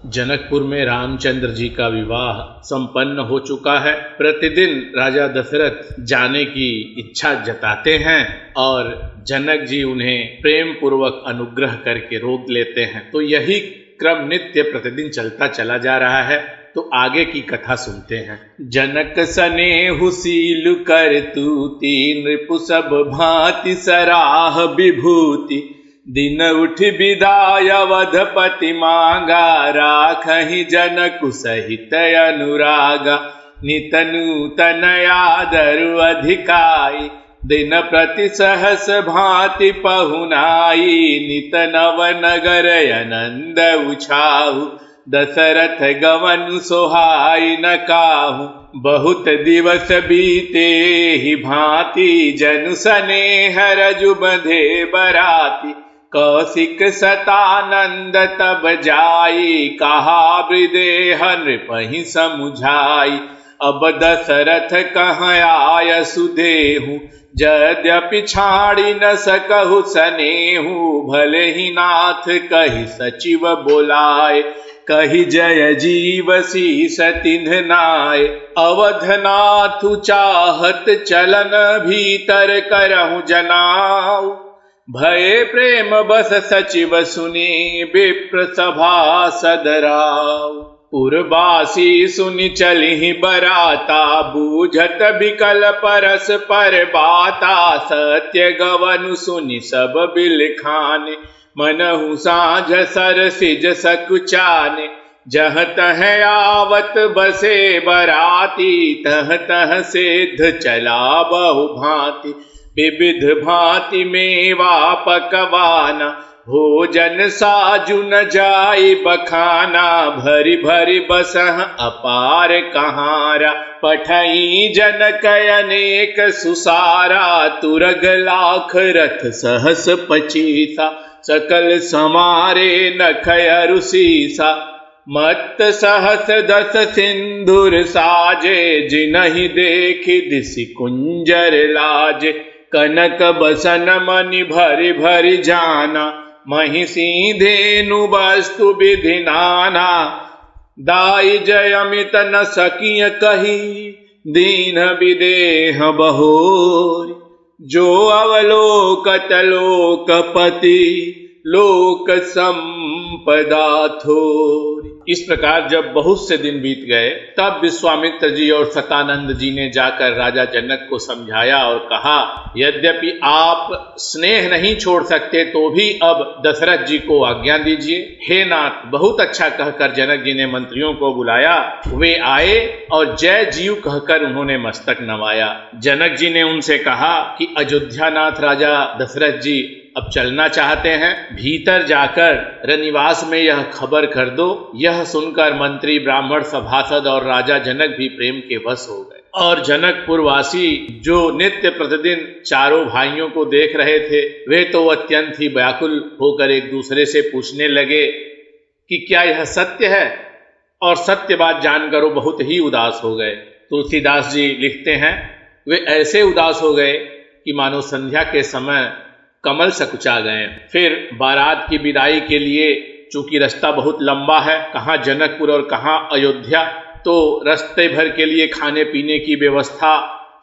जनकपुर में रामचंद्र जी का विवाह संपन्न हो चुका है। प्रतिदिन राजा दशरथ जाने की इच्छा जताते हैं और जनक जी उन्हें प्रेम पूर्वक अनुग्रह करके रोक लेते हैं। तो यही क्रम नित्य प्रतिदिन चलता चला जा रहा है। तो आगे की कथा सुनते हैं। जनक सनेहु सीलु कर तूती, नृपु सब भांति सराह विभूति। दिन उठ विदाय अवधपति मांगा, राखहि जनकु सहित अनुरागा। नित नूतन आदरु अधिकाई, दिन प्रति सहस भांति पहुनाई। नित नव नगर आनंद उछाहु, दशरथ गमन सोहाई न काहू। बहुत दिवस बीते ही भांति, जनु सनेह रजु बंधे बराती। कौशिक सतानंद तब जाई, कहा विदेह नृपहि समुझाई। अब दशरथ कहाँ आय सुदेहु, यद्यपि छाड़ी न सकहु सनेहु। भले ही नाथ कहि सचिव बोलाए, कहि जय जीव शीस तिन्ह नाय। अवधनाथु चाहत चलन भीतर करहु जनाऊ। भय प्रेम बस सचिव सुनी, विप्र सभा सदराऊ। पुरवासी सुनि चलिहि बराता, बूझत बिकल परस पर बाता। सत्य गवनु सुनि सब बिलखाने, मनहु साझ सर सिज सकुचाने। जह तह आवत बसे बराती, तह तह सेध चला बहु भांति। विविध भांति मेवा पकवाना, भोजन साजु न जाई बखाना। भरी भरी बसह अपार कहारा, पठई जनक अनेक सुसारा। तुरग लाख रथ सहस पचीसा, सकल समारे नखय रुसीसा। मत सहस दस सिंधुर साजे, जिनहि देखि दिसि कुंजर लाजे। कनक बसन मणि भरि भरि जाना, महिषी धेनु वस्तु विधि नाना। दाई जय अमित न सकिय कही, दीन विदेह बहोरी। जो अवलोकत लोकपति, लोक संपदा थोरी। इस प्रकार जब बहुत से दिन बीत गए, तब विश्वामित्र जी और सतानंद जी ने जाकर राजा जनक को समझाया और कहा, यद्यपि आप स्नेह नहीं छोड़ सकते तो भी अब दशरथ जी को आज्ञा दीजिए। हे नाथ, बहुत अच्छा कहकर जनक जी ने मंत्रियों को बुलाया। वे आए और जय जीव कहकर उन्होंने मस्तक नवाया। जनक जी ने उनसे कहा कि अयोध्यानाथ राजा दशरथ जी अब चलना चाहते हैं, भीतर जाकर रनिवास में यह खबर कर दो। यह सुनकर मंत्री, ब्राह्मण, सभासद और राजा जनक भी प्रेम के वश हो गए। और जनकपुर वासी जो नित्य प्रतिदिन चारों भाइयों को देख रहे थे, वे तो अत्यंत ही व्याकुल होकर एक दूसरे से पूछने लगे कि क्या यह सत्य है। और सत्य बात जानकर वो बहुत ही उदास हो गए। तुलसीदास जी लिखते हैं, वे ऐसे उदास हो गए कि मानो संध्या के समय कमल सकुचा गए। फिर बारात की विदाई के लिए, चूंकि रास्ता बहुत लंबा है, कहाँ जनकपुर और कहाँ अयोध्या, तो रास्ते भर के लिए खाने पीने की व्यवस्था,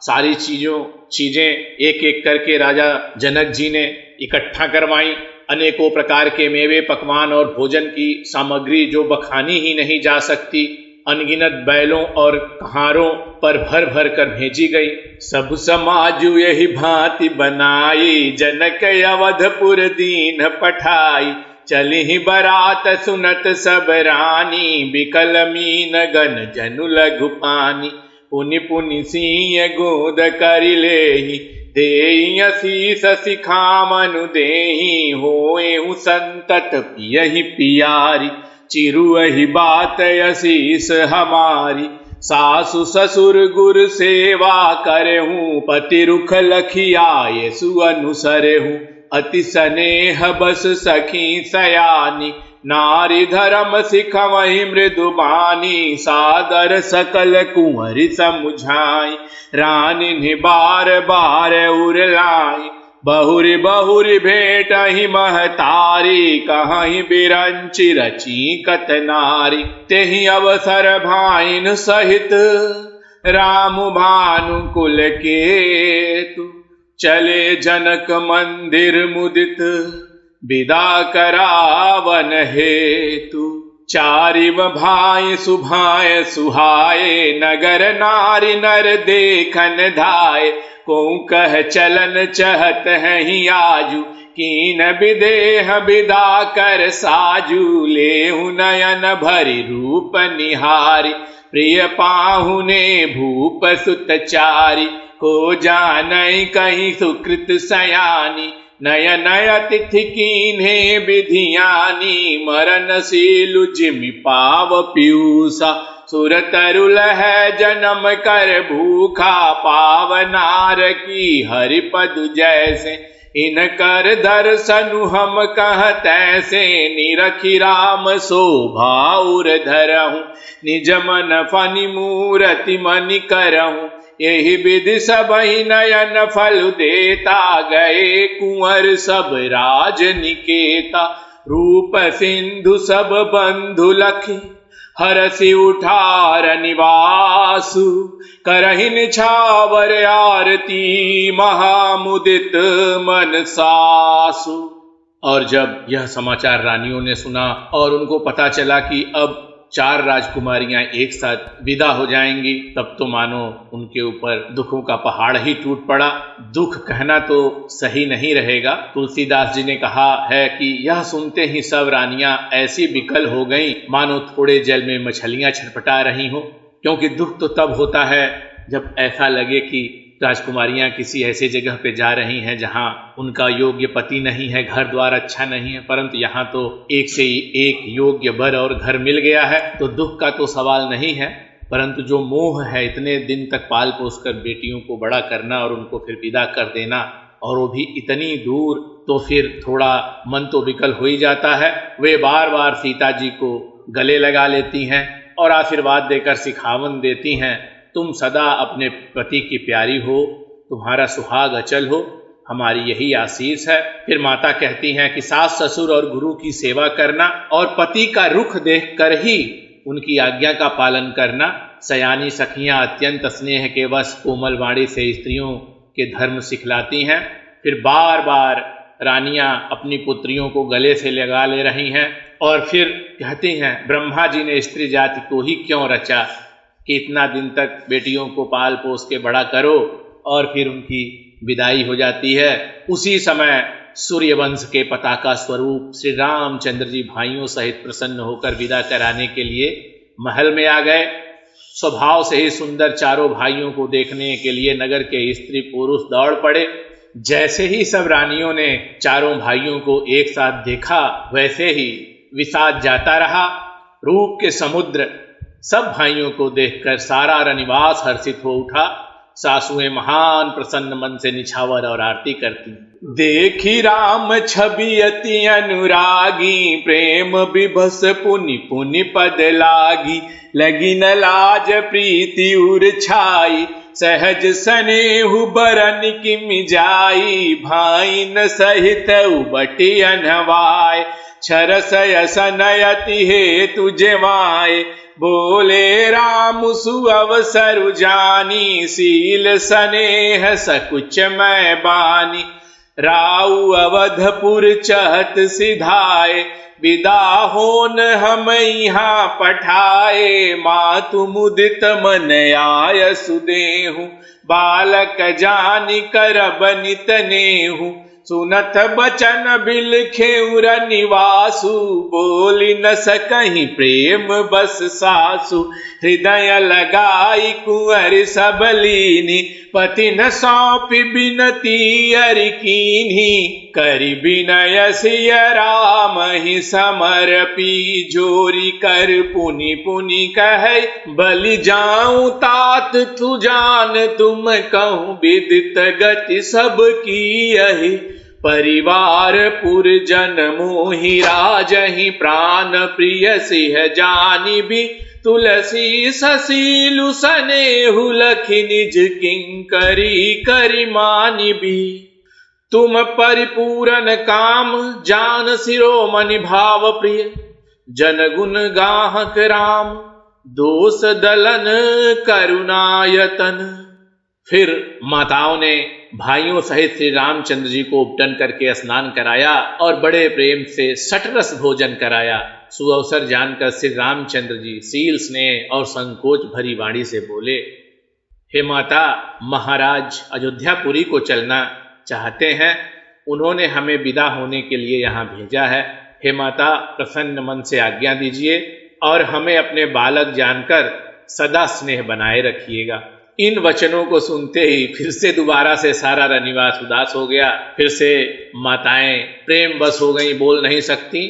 सारी चीजें एक एक करके राजा जनक जी ने इकट्ठा करवाई। अनेकों प्रकार के मेवे, पकवान और भोजन की सामग्री जो बखानी ही नहीं जा सकती, अनगिनत बैलों और कहारों पर भर भर कर भेजी गई। सब समाजु यही भांति बनाई, जनक अवधपुर दीन पठाई। चलिहि बरात सुनत सब रानी, बिकल मीन गन जनु लघु पानी। पुनि पुनि सिंह गोद करि लेहि, देहि असीस सिखामनु देहि। होएहु संतत पियहि पियारी, चिरुहि बात असीस हमारी। सासु ससुर गुर सेवा करहूँ, पति रुख लखियाए सु अनुसरहूँ। अति स्नेह बस सखी सयानी, नारी धर्म सिखमहि मृदु बानी। सादर सकल कुंवरि समुझाई, रानी बार बार उरलाई। बहुरी बहुरी भेट ही महतारी, कहीं बिरंची रची कतनारी। तेहि अवसर भाइन सहित राम भानु कुल केतु, चले जनक मंदिर मुदित विदा करावन हेतु। चारिव भाई सुभाए सुहाए, नगर नारी नर देखन धाय। को कह चलन चहत है ही आजू, कीन विदेह विदा कर साजू। लेहु नयन भरि रूप निहारी, प्रिय पाहुने भूप सुत चारी। को जानई कहीं सुकृत सयानी, नय नय अतिथि कीन्हे विधियानी। मरण सीलु जिमि पाव पीयूषा, सुर तरुल है जन्म कर भूखा। पावनार की हरिपद जैसे, इनकर दर्शनु हम कह तैसे। निरखी राम शोभा उर धरहूँ, निज मन फनि मूरति मनि करहूँ। यही विधि सबहि नयन फल देता, गए कुंवर सब राज निकेता। रूप सिंधु सब बंधु लखी, हरसि उठार निवासु। करहि निछावर आरती, महामुदित मन सासु। और जब यह समाचार रानियों ने सुना और उनको पता चला कि अब 4 राजकुमारियां एक साथ विदा हो जाएंगी, तब तो मानो उनके ऊपर दुखों का पहाड़ ही टूट पड़ा। दुख कहना तो सही नहीं रहेगा। तुलसीदास जी ने कहा है कि यह सुनते ही सब रानियां ऐसी विकल हो गईं, मानो थोड़े जल में मछलियां छटपटा रही हों। क्योंकि दुख तो तब होता है जब ऐसा लगे कि राजकुमारियां किसी ऐसे जगह पे जा रही हैं जहां उनका योग्य पति नहीं है, घर द्वार अच्छा नहीं है, परंतु यहाँ तो एक से एक योग्य वर और घर मिल गया है, तो दुख का तो सवाल नहीं है। परंतु जो मोह है, इतने दिन तक पाल पोस कर बेटियों को बड़ा करना और उनको फिर विदा कर देना, और वो भी इतनी दूर, तो फिर थोड़ा मन तो विकल हो ही जाता है। वे बार बार सीता जी को गले लगा लेती हैं और आशीर्वाद देकर सिखावन देती हैं, तुम सदा अपने पति की प्यारी हो, तुम्हारा सुहाग अचल हो, हमारी यही आशीष है। फिर माता कहती हैं कि सास ससुर और गुरु की सेवा करना और पति का रुख देखकर ही उनकी आज्ञा का पालन करना। सयानी सखियां अत्यंत स्नेह के वश कोमल वाणी से स्त्रियों के धर्म सिखलाती हैं। फिर बार बार रानियां अपनी पुत्रियों को गले से लगा ले रही हैं और फिर कहती हैं, ब्रह्मा जी ने स्त्री जाति को ही क्यों रचा कि इतना दिन तक बेटियों को पाल पोस के बड़ा करो। और फिर उनकी विदाई हो जाती है। उसी समय सूर्यवंश के पताका स्वरूप श्री रामचंद्र जी भाइयों सहित प्रसन्न होकर विदा कराने के लिए महल में आ गए। स्वभाव से ही सुंदर चारों भाइयों को देखने के लिए नगर के स्त्री पुरुष दौड़ पड़े। जैसे ही सब रानियों ने चारों भाइयों को एक साथ देखा, वैसे ही विषाद जाता रहा। रूप के समुद्र सब भाइयों को देखकर सारा रनिवास हर्षित हो उठा। सासुएं महान प्रसन्न मन से निछावर और आरती करती। देखी राम छवि अति अनुरागी, प्रेम विभस पुनि पुनि पद लागी। लगी न लाज प्रीति उर छाई, सहज स्नेहु बरन किमि जाई। भाई न सहित उबटी अनवाय, छरसय सनयति हेतु जेवाय। बोले राम सुअवसर जानी, सील स्नेह सकुच मैं बानी। राउ अवधपुर चहत सिधाए, विदा होन हम यहाँ पठाए। मातु मुदित मन आय सुदेहु, बालक जानि करब नित नेहु। सुनत बचन बिलखेउर निवासु, बोली न सकहीं प्रेम बस सासु। हृदय लगाई कुंवर सबलीनी, पति न सौंपी बिनती अरि कीन्ही। करि विनय सिय राम ही समर्पी, जोरी कर पुनि पुनि कहे बलि जाऊं तात। तू जान तुम कहूँ विदित गति सब की यही। परिवार पुरजन मोहि राजहि, प्राण प्रिय सिंह जानि भी। तुलसी ससीलु सनेहु लखि, निज किंकरी करि मानि भी। तुम परिपूरन काम जान शिरोमणि भाव प्रिय, जन गुण गाहक राम दोष दलन करुणायतन। फिर माताओं ने भाइयों सहित श्री रामचंद्र जी को उपटन करके स्नान कराया और बड़े प्रेम से सटरस भोजन कराया। सुअवसर जानकर श्री रामचंद्र जी शील स्नेह और संकोच भरी वाणी से बोले, हे माता, महाराज अयोध्यापुरी को चलना चाहते हैं, उन्होंने हमें विदा होने के लिए यहाँ भेजा है। हे माता, प्रसन्न मन से आज्ञा दीजिए और हमें अपने बालक जानकर सदा स्नेह बनाए रखिएगा। इन वचनों को सुनते ही फिर से दोबारा से सारा रनिवास उदास हो गया। फिर से माताएं प्रेम बस हो गई, बोल नहीं सकती।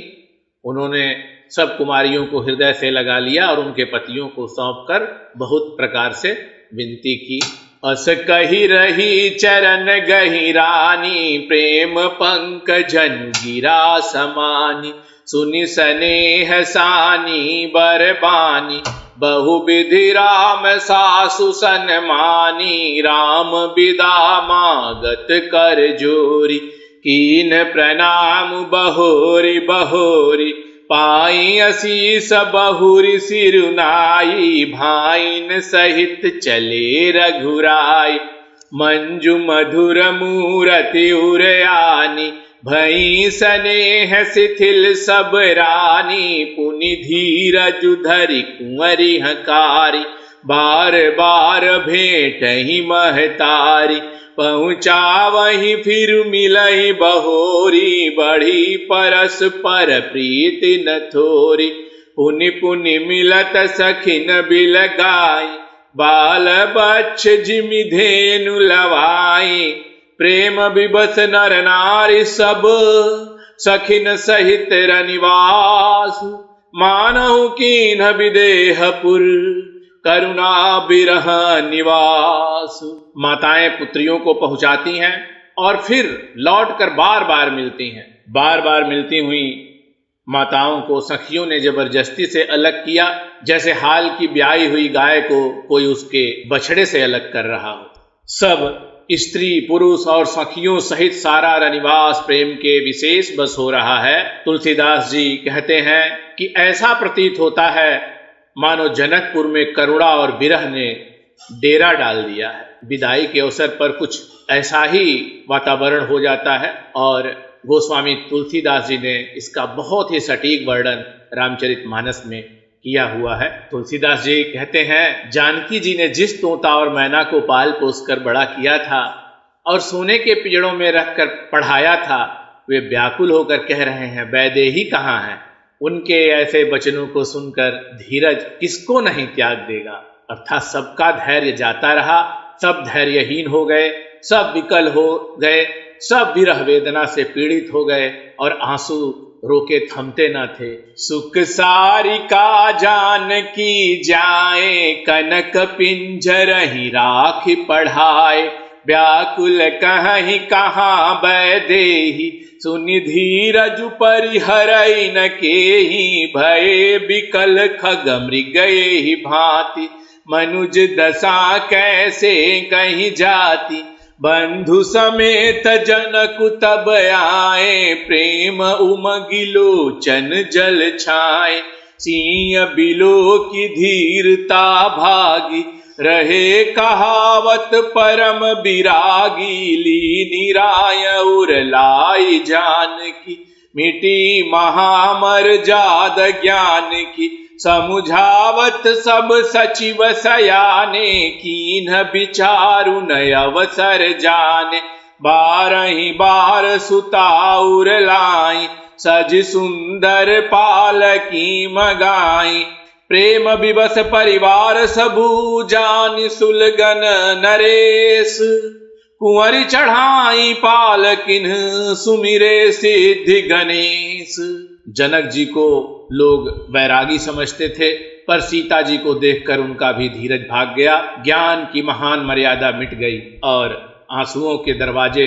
उन्होंने सब कुमारियों को हृदय से लगा लिया और उनके पतियों को सौंपकर बहुत प्रकार से विनती की। अस कही रही चरण गही रानी, प्रेम पंकजन गिरा समानी, सुनि स्नेह सानी बरबानी, बहुविधि राम सासु सन्मानी, राम विदा मागत कर जोरी, कीन प्रणाम बहोरी बहोरी, पाई असीस बहुरी सिरुनाई, भाईन सहित चले रघुराई, मंजु मधुर मूरति उरयानी, भई स्नेह शिथिल सब रानी, पुनि धीरज धरि कुंवरी हकारी, बार बार भेंट ही महतारी, पहुँचा वही फिर मिलई बहोरी, बढ़ी परस पर प्रीति न थोरी, पुनि पुनि मिलत सखिन बिलगाई, बाल बच्छ जिमि धेनु लवाई, प्रेम विबस नर नारी सब, सखिन सहित रनिवास, मानहु कीन्ह विदेहपुर, करुणा बिरह निवास। माताएं पुत्रियों को पहुंचाती हैं और फिर लौटकर बार बार मिलती हैं। बार बार मिलती हुई माताओं को सखियों ने जबरदस्ती से अलग किया, जैसे हाल की ब्याई हुई गाय को कोई उसके बछड़े से अलग कर रहा हो। सब स्त्री पुरुष और सखियों सहित सारा रनिवास प्रेम के विशेष बस हो रहा है। तुलसीदास जी कहते हैं कि ऐसा प्रतीत होता है मानो जनकपुर में करुणा और विरह ने डेरा डाल दिया है। विदाई के अवसर पर कुछ ऐसा ही वातावरण हो जाता है और गोस्वामी तुलसीदास जी ने इसका बहुत ही सटीक वर्णन रामचरितमानस में किया हुआ है। तुलसीदास जी कहते हैं, जानकी जी ने जिस तोता और मैना को पाल पोस कर बड़ा किया था और सोने के पिंजड़ों में रखकर पढ़ाया था, वे व्याकुल होकर कह रहे हैं, वैदेही कहाँ है। उनके ऐसे वचनों को सुनकर धीरज किसको नहीं त्याग देगा। अर्थात सबका धैर्य जाता रहा, सब धैर्यहीन हो गए, सब विकल हो गए, सब विरह वेदना से पीड़ित हो गए और आंसू रोके थमते न थे। सुख सारिका जानकी जाए, कनक पिंजर ही राख पढ़ाए, व्याकुल कहीं कहाँ वैदेही, सुनि धीरज परिहरई न केहि, भय विकल खग मृगये ही भांति, मनुज दशा कैसे कहीं जाति, बंधु समेत जनक तब आए, प्रेम उमगी लोचन जल छाए, सिंह बिलो की धीरता भागी, रहे कहावत परम विरागी, लीनी राय उर लाई जानकी, मिटी महामर जाद ज्ञान की, समुझावत सब सचिव सयाने, कीन्ह विचारु नय अवसर जाने, बारही बार सुताउर लाई, सज सुंदर पालकी मगाई, प्रेम विवश परिवार सबू जान, सुलगन नरेश, कुंवरी चढ़ाई पालकिन, सुमिरे सिद्धि गणेश। जनक जी को लोग वैरागी समझते थे, पर सीता जी को देखकर उनका भी धीरज भाग गया। ज्ञान की महान मर्यादा मिट गई और आंसुओं के दरवाजे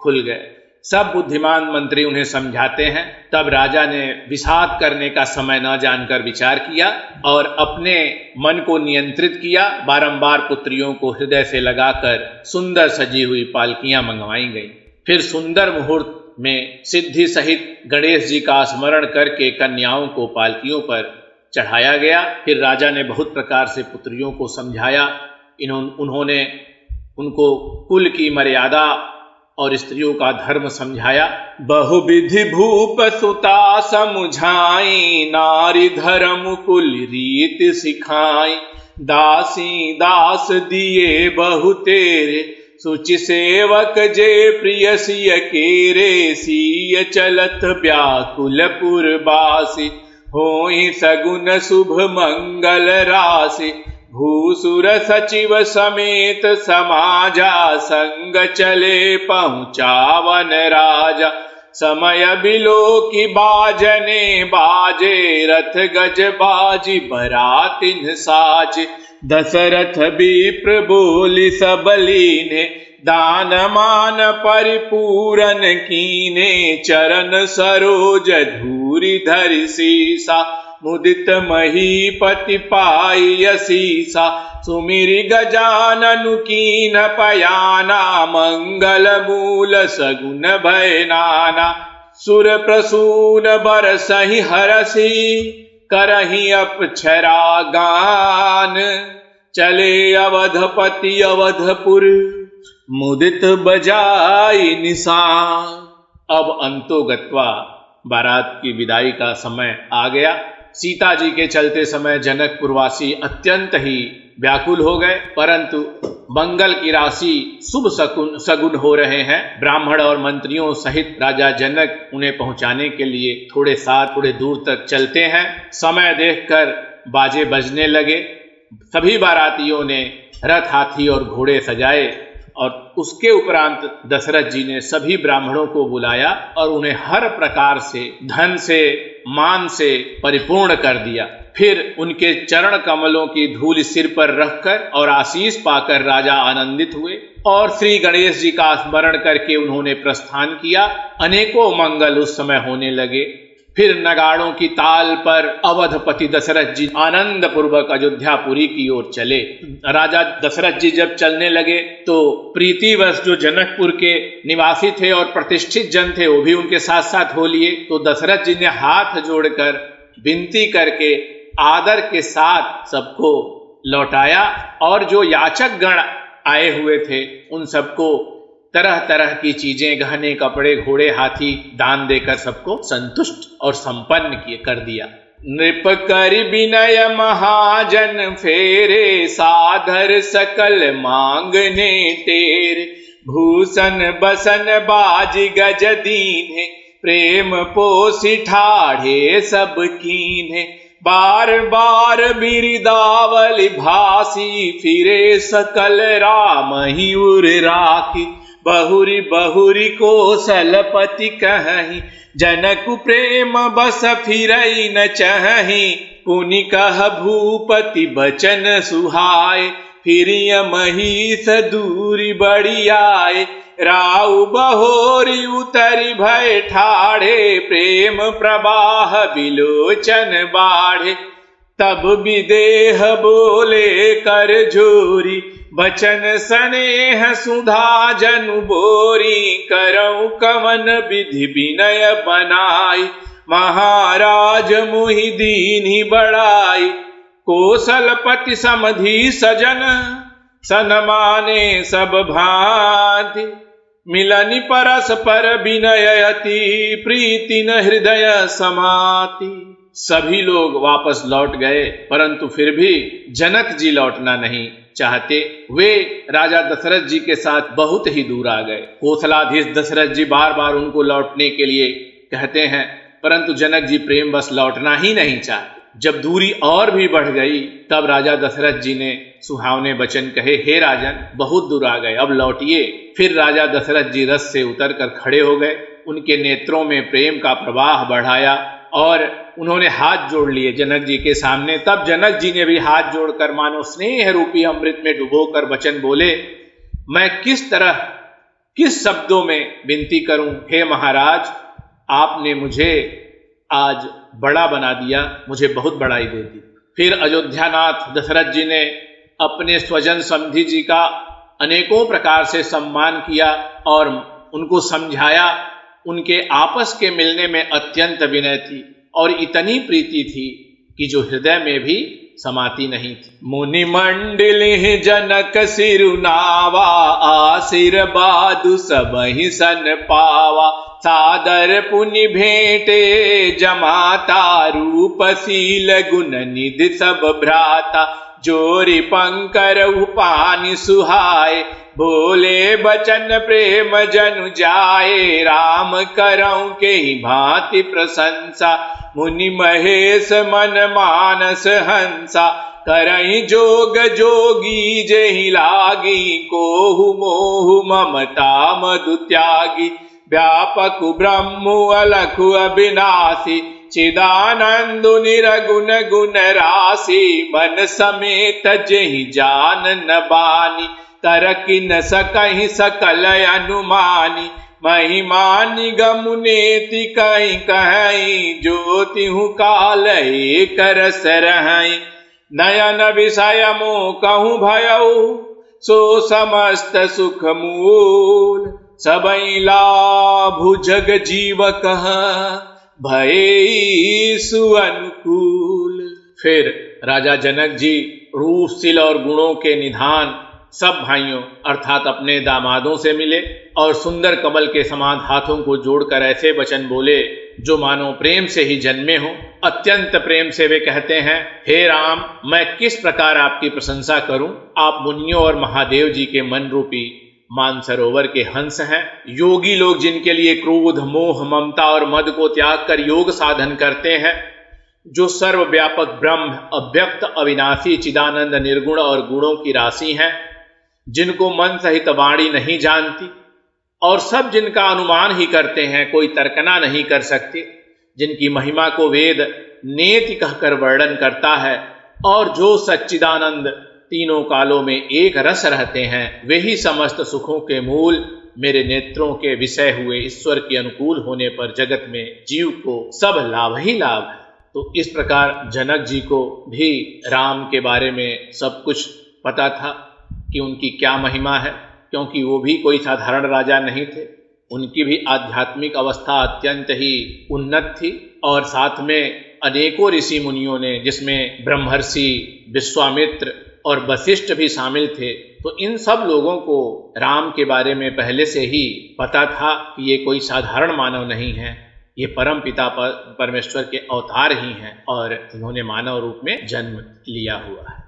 खुल गए। सब बुद्धिमान मंत्री उन्हें समझाते हैं। तब राजा ने विषाद करने का समय न जानकर विचार किया और अपने मन को नियंत्रित किया। बारंबार पुत्रियों को हृदय से लगाकर सुंदर सजी हुई पालकियां मंगवाई गई। फिर सुंदर मुहूर्त में सिद्धि सहित गणेश जी का स्मरण करके कन्याओं को पालकियों पर चढ़ाया गया। फिर राजा ने बहुत प्रकार से पुत्रियों को समझाया। उन्होंने उनको कुल की मर्यादा और स्त्रियों का धर्म समझाया। बहुविधि भूप सुता समझाई, नारी धर्म कुल रीत सिखाई। दासी दास दिए बहु तेरे, सुचि सेवक जे प्रिय सिय केरे। सिय चलत व्याकुल पुरबासी, होई सगुन शुभ मंगल राशि। भूसुर सचिव समेत समाजा, संग चले पहुँचावन राजा। समय बिलो की बाजने बाजे, रथ गज बाजी बरातिन साज। दशरथ विप्र बोली सब लीने, दान मान परिपूरन कीने। चरण सरोज धूरि धरि सीसा, मुदित महीपति पाई असीसा। सुमिरि गजाननु कीन पयाना, मंगल मूल सगुन भय नाना। सुर प्रसून बरसहि हरसि, करहि अप्सरा गान। चले अवधपति अवधपुर, मुदित बजाई निशान। अब अंतोगत्वा बारात की विदाई का समय आ गया। सीता जी के चलते समय जनकपुरवासी अत्यंत ही व्याकुल हो गए, परंतु मंगल की राशि शुभ सगुन हो रहे हैं। ब्राह्मण और मंत्रियों सहित राजा जनक उन्हें पहुंचाने के लिए थोड़े दूर तक चलते हैं। समय देखकर बाजे बजने लगे। सभी बारातियों ने रथ हाथी और घोड़े सजाए और उसके उपरांत दशरथ जी ने सभी ब्राह्मणों को बुलाया और उन्हें हर प्रकार से धन से मान से परिपूर्ण कर दिया। फिर उनके चरण कमलों की धूल सिर पर रखकर और आशीष पाकर राजा आनंदित हुए और श्री गणेश जी का स्मरण करके उन्होंने प्रस्थान किया। अनेकों मंगल उस समय होने लगे। फिर नगाड़ों की ताल पर अवधपति दशरथ जी आनंद पूर्वक अयोध्यापुरी की ओर चले। राजा दशरथ जी जब चलने लगे तो प्रीतिवश जो जनकपुर के निवासी थे और प्रतिष्ठित जन थे वो भी उनके साथ साथ हो लिए। तो दशरथ जी ने हाथ जोड़कर विनती करके आदर के साथ सबको लौटाया और जो याचक गण आए हुए थे उन सबको तरह तरह की चीजें, गहने, कपड़े, घोड़े, हाथी दान देकर सबको संतुष्ट और संपन्न कर दिया। नृप कर विनय महाजन फेरे, साधर सकल मांगने तेरे। भूषण बसन बाज गज दीन्हे, प्रेम पोषि ठाढ़े सब कीन्हे। बार बार बिरदावली भासी, फिरे सकल राम ही उर राखी। बहुरी बहुरी कौशलपति कहि, जनक प्रेम बस फिरई न चहि। पुनि कह भूपति बचन सुहाय, फिरिय महिष दूरी बड़ी आए। राउ बहोरी उतरि भय ठाढ़े, प्रेम प्रवाह बिलोचन बाढ़े। तब विदेह बोले कर जोरी, बचन स्नेह सुधा जनु बोरी। करऊं कवन विधि विनय बनाई, महाराज मुहि दीन्हि बढ़ाई। कौशलपति समधि सजन, सन्माने सब भांति। मिलनि परस्पर विनय अति, प्रीति न हृदय समाति। सभी लोग वापस लौट गए, परंतु फिर भी जनक जी लौटना नहीं चाहते। वे राजा दशरथ जी के साथ बहुत ही दूर आ गए। कौशलाधीश दशरथ जी बार बार उनको लौटने के लिए कहते हैं, परंतु जनक जी प्रेम बस लौटना ही नहीं चाहते। जब दूरी और भी बढ़ गई तब राजा दशरथ जी ने सुहावने वचन कहे, हे राजन, बहुत दूर आ गए, अब लौटिए। फिर राजा दशरथ जी रथ से उतरकर खड़े हो गए। उनके नेत्रों में प्रेम का प्रवाह बढ़ाया और उन्होंने हाथ जोड़ लिए जनक जी के सामने। तब जनक जी ने भी हाथ जोड़कर मानो स्नेह रूपी अमृत में डुबोकर वचन बोले, मैं किस तरह किस शब्दों में विनती करूं, हे महाराज, आपने मुझे आज बड़ा बना दिया, मुझे बहुत बड़ाई दे दी। फिर अयोध्यानाथ दशरथ जी ने अपने स्वजन समधि जी का अनेकों प्रकार से सम्मान किया और उनको समझाया। उनके आपस के मिलने में अत्यंत विनय थी और इतनी प्रीति थी कि जो हृदय में भी समाती नहीं थी। मुनि मंडली जनक सिरुनावा, आशीर्वादु सबहि सन पावा। सादर पुनि भेंटे जमाता, रूप शील गुण निधि सब भ्राता। जोरि पंकर पानि सुहाए, बोले बचन प्रेम जनु जाए। राम करऊं के ही भांति प्रशंसा, मुनि महेश मन मानस हंसा। करई जोग जोगी जेहि लागी, कोहु मोहु ममता मधु त्यागी। व्यापक ब्रह्म अलखु अविनाशी, चिदानंदु निरगुण गुण राशि। मन समेत जेहि जान न बानी, तरकि न सकहि सकल अनुमानी। महिमा निगम नेति कहीं कहीं, ज्योतिहु काल एक रस रहई। नयन विषय मोह कहूँ भयऊ, सो समस्त सुख मूल। सबई लाभु जग जीव कह, भये सुअनुकूल। फिर राजा जनक जी रूपशील और गुणों के निधान सब भाइयों अर्थात अपने दामादों से मिले और सुंदर कमल के समान हाथों को जोड़कर ऐसे वचन बोले जो मानो प्रेम से ही जन्मे हों। अत्यंत प्रेम से वे कहते हैं, हे राम, मैं किस प्रकार आपकी प्रशंसा करूं। आप मुनियों और महादेव जी के मन रूपी मानसरोवर के हंस हैं। योगी लोग जिनके लिए क्रोध, मोह, ममता और मद को त्याग कर योग साधन करते हैं, जो सर्वव्यापक ब्रह्म, अव्यक्त, अविनाशी, चिदानंद, निर्गुण और गुणों की राशि हैं, जिनको मन सहित वाणी नहीं जानती और सब जिनका अनुमान ही करते हैं, कोई तर्कना नहीं कर सकते, जिनकी महिमा को वेद नेति कहकर वर्णन करता है और जो सच्चिदानंद तीनों कालों में एक रस रहते हैं, वे ही समस्त सुखों के मूल। मेरे नेत्रों के विषय हुए ईश्वर के अनुकूल होने पर जगत में जीव को सब लाभ ही लाभ। तो इस प्रकार जनक जी को भी राम के बारे में सब कुछ पता था कि उनकी क्या महिमा है, क्योंकि वो भी कोई साधारण राजा नहीं थे। उनकी भी आध्यात्मिक अवस्था अत्यंत ही उन्नत थी और साथ में अनेकों ऋषि मुनियों ने, जिसमें ब्रह्मर्षि, विश्वामित्र और वशिष्ठ भी शामिल थे, तो इन सब लोगों को राम के बारे में पहले से ही पता था कि ये कोई साधारण मानव नहीं है, ये परम पिता परमेश्वर के अवतार ही हैं और इन्होंने मानव रूप में जन्म लिया हुआ है।